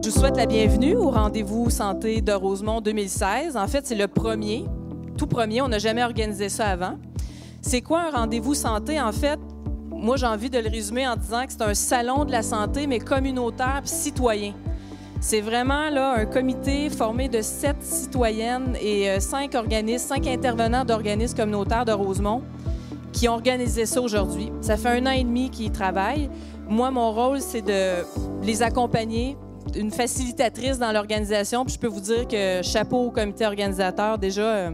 vous souhaite la bienvenue au Rendez-vous Santé de Rosemont 2016. En fait, c'est le premier, tout premier. On n'a jamais organisé ça avant. C'est quoi un rendez-vous santé? En fait, moi, j'ai envie de le résumer en disant que c'est un salon de la santé, mais communautaire et citoyen. C'est vraiment là, un comité formé de 7 citoyennes et 5 organismes, 5 intervenants d'organismes communautaires de Rosemont qui ont organisé ça aujourd'hui. Ça fait 1 an et demi qu'ils y travaillent. Moi, mon rôle, c'est de les accompagner, une facilitatrice dans l'organisation. Puis je peux vous dire que chapeau au comité organisateur, déjà,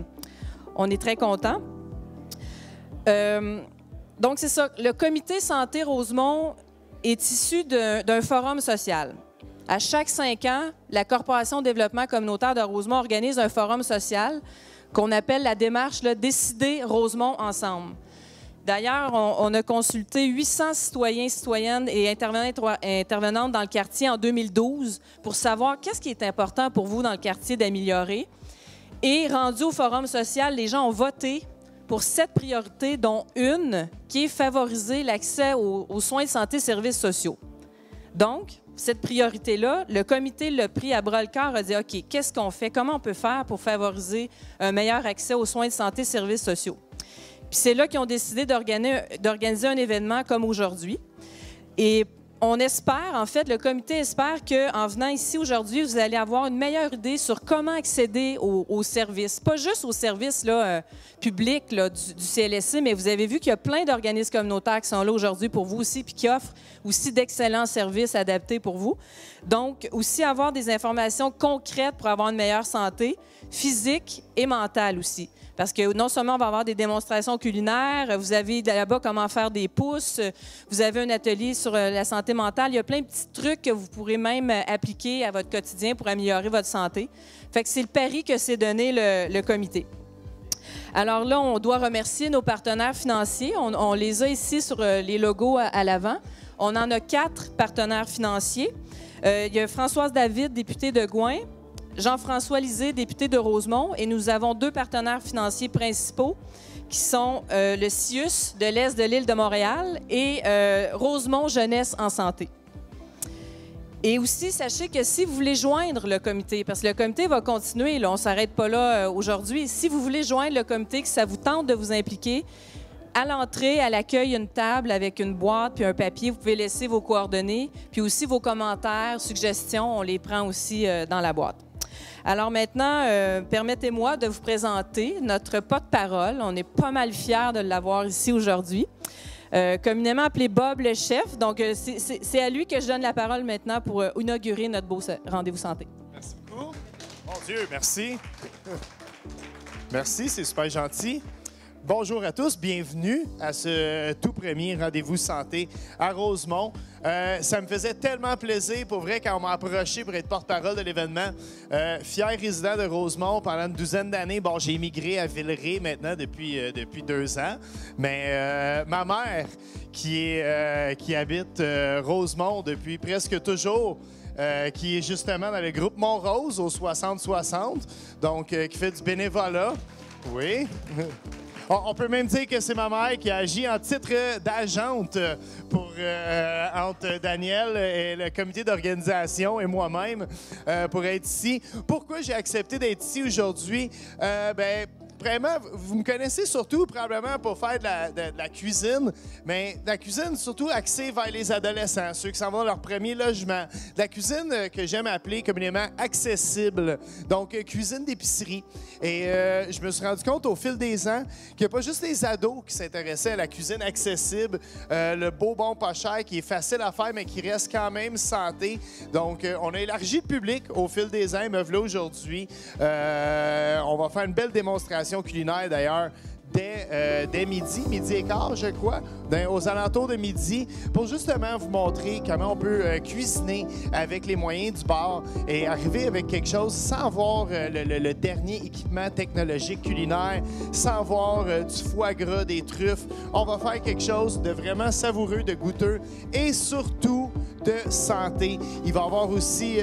on est très contents. Donc, c'est ça. Le comité Santé Rosemont est issu d'un forum social. À chaque 5 ans, la Corporation de développement communautaire de Rosemont organise un forum social qu'on appelle la démarche là, « Décider Rosemont ensemble ». D'ailleurs, on a consulté 800 citoyens, citoyennes et intervenantes dans le quartier en 2012 pour savoir qu'est-ce qui est important pour vous dans le quartier d'améliorer. Et rendu au forum social, les gens ont voté pour 7 priorités, dont une qui est favoriser l'accès aux soins de santé et services sociaux. Donc, cette priorité-là, le comité l'a pris à bras-le-corps, a dit « OK, qu'est-ce qu'on fait? Comment on peut faire pour favoriser un meilleur accès aux soins de santé et services sociaux? » Puis c'est là qu'ils ont décidé d'organiser un événement comme aujourd'hui. Et on espère, en fait, le comité espère qu'en venant ici aujourd'hui, vous allez avoir une meilleure idée sur comment accéder aux services. Pas juste aux services là, publics là, du CLSC, mais vous avez vu qu'il y a plein d'organismes communautaires qui sont là aujourd'hui pour vous aussi, puis qui offrent aussi d'excellents services adaptés pour vous. Donc, aussi avoir des informations concrètes pour avoir une meilleure santé physique et mentale aussi. Parce que non seulement on va avoir des démonstrations culinaires, vous avez là-bas comment faire des pouces, vous avez un atelier sur la santé mentale. Il y a plein de petits trucs que vous pourrez même appliquer à votre quotidien pour améliorer votre santé. Fait que c'est le pari que s'est donné le comité. Alors là, on doit remercier nos partenaires financiers. On les a ici sur les logos à l'avant. On en a 4 partenaires financiers. Il y a Françoise David, députée de Gouin, Jean-François Lisée, député de Rosemont, et nous avons 2 partenaires financiers principaux qui sont le CIUS de l'Est de l'île de Montréal et Rosemont Jeunesse en santé. Et aussi, sachez que si vous voulez joindre le comité, parce que le comité va continuer, là, on ne s'arrête pas là aujourd'hui, si vous voulez joindre le comité, que ça vous tente de vous impliquer, à l'entrée, à l'accueil, il y a une table avec une boîte puis un papier. Vous pouvez laisser vos coordonnées, puis aussi vos commentaires, suggestions, on les prend aussi dans la boîte. Alors maintenant, permettez-moi de vous présenter notre porte-parole. On est pas mal fiers de l'avoir ici aujourd'hui. Communément appelé Bob le chef. Donc, c'est à lui que je donne la parole maintenant pour inaugurer notre beau rendez-vous santé. Merci beaucoup. Mon Dieu, merci. Merci, c'est super gentil. Bonjour à tous, bienvenue à ce tout premier rendez-vous santé à Rosemont. Ça me faisait tellement plaisir, pour vrai, quand on m'a approché pour être porte-parole de l'événement. Fier résident de Rosemont pendant une douzaine d'années. Bon, j'ai émigré à Villeray maintenant depuis 2 ans. Mais ma mère, qui habite Rosemont depuis presque toujours, qui est justement dans le groupe Montrose au 60-60, donc qui fait du bénévolat. Oui. On peut même dire que c'est ma mère qui agit en titre d'agente entre Daniel et le comité d'organisation et moi-même pour être ici. Pourquoi j'ai accepté d'être ici aujourd'hui? Vraiment, vous me connaissez surtout probablement pour faire de la cuisine, mais de la cuisine surtout axée vers les adolescents, ceux qui s'en vont dans leur premier logement. De la cuisine que j'aime appeler communément accessible, donc cuisine d'épicerie. Et je me suis rendu compte au fil des ans qu'il n'y a pas juste les ados qui s'intéressaient à la cuisine accessible, le beau, bon, pas cher, qui est facile à faire, mais qui reste quand même santé. Donc, on a élargi le public au fil des ans. Me voilà aujourd'hui. On va faire une belle démonstration culinaire d'ailleurs dès midi et quart, je crois, aux alentours de midi, pour justement vous montrer comment on peut cuisiner avec les moyens du bord et arriver avec quelque chose sans avoir le dernier équipement technologique culinaire, sans avoir du foie gras, des truffes. On va faire quelque chose de vraiment savoureux, de goûteux et surtout de santé. Il va y avoir aussi,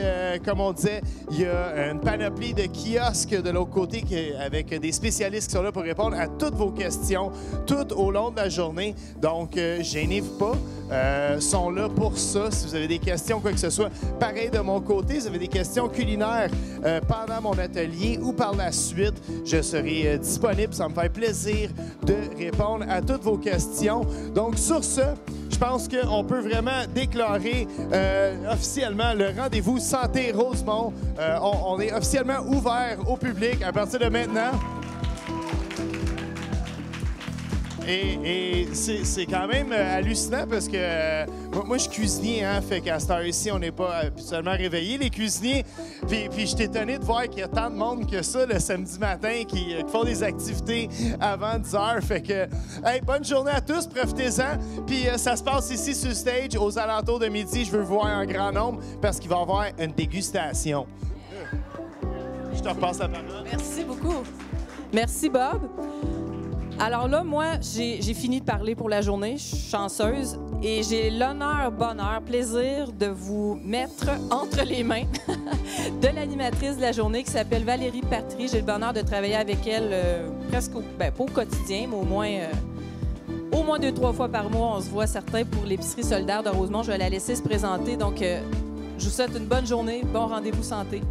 comme on disait, il y a une panoplie de kiosques de l'autre côté avec des spécialistes qui sont là pour répondre à toutes vos questions tout au long de la journée. Donc, gênez-vous pas. Sont là pour ça. Si vous avez des questions, quoi que ce soit, pareil de mon côté, si vous avez des questions culinaires pendant mon atelier ou par la suite, je serai disponible. Ça me fait plaisir de répondre à toutes vos questions. Donc, sur ce, je pense qu'on peut vraiment déclarer officiellement le rendez-vous Santé Rosemont. On est officiellement ouvert au public à partir de maintenant. Et c'est quand même hallucinant parce que moi, je suis cuisinier, hein, fait qu'à cette heure-ci, on n'est pas habituellement réveillés, les cuisiniers. Puis je suis étonné de voir qu'il y a tant de monde que ça le samedi matin qui font des activités avant 10 heures. Fait que, hey, bonne journée à tous, profitez-en. Puis ça se passe ici sur le stage aux alentours de midi. Je veux vous voir en grand nombre parce qu'il va y avoir une dégustation. Je te repasse la parole. Merci beaucoup. Merci, Bob. Alors là, moi, j'ai fini de parler pour la journée. Je suis chanceuse et j'ai l'honneur, bonheur, plaisir de vous mettre entre les mains de l'animatrice de la journée qui s'appelle Valérie Patry. J'ai le bonheur de travailler avec elle presque, pas au quotidien, mais au moins 2-3 fois par mois. On se voit certains pour l'épicerie solidaire de Rosemont. Je vais la laisser se présenter. Donc, je vous souhaite une bonne journée, bon rendez-vous santé.